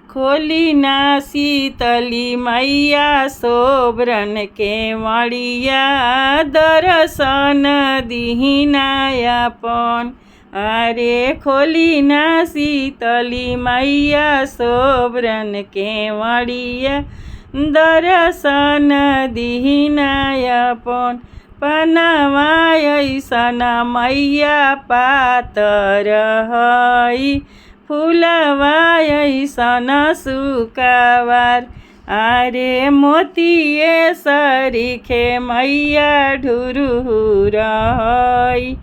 खोली ना शीतली मैया सोब्रन के मड़िया दर्शन दिहिना आपन। अरे खोली ना शीतली मैया सोब्रन के मड़िया दर्शन दिहिना आपन। पनवा ऐसन मैया पातर हई फूलवा ऐसन सुकावार। अरे मोतिये सरीखे मैया ढुरुहुर हई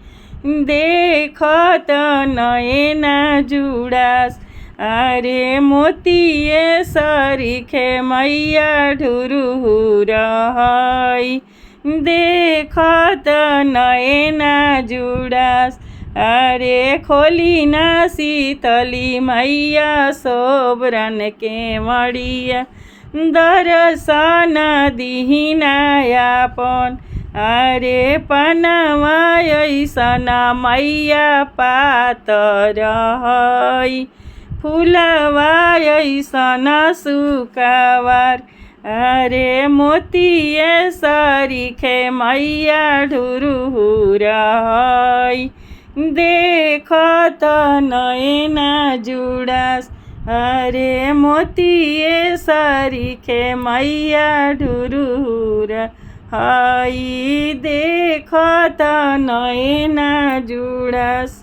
देखत नयना जुड़ास। अरे मोतिये सरीखे मैया ढुरुहुर हई देखत नयना जुड़ास। अरे खोली ना शीतली मैया सोब्रन के मड़िया दर्शन दिहिना आपन। अरे पनवा ऐसन मैया पातर हई फूलवा ऐसन सुकावार। अरे मोतिये सरीखे मैया ढुरुहुर हई देखत नयना जुड़ास। अरे मोतिये सरीखे मैया ढुरुहुर हई देखत नयना जुड़ास।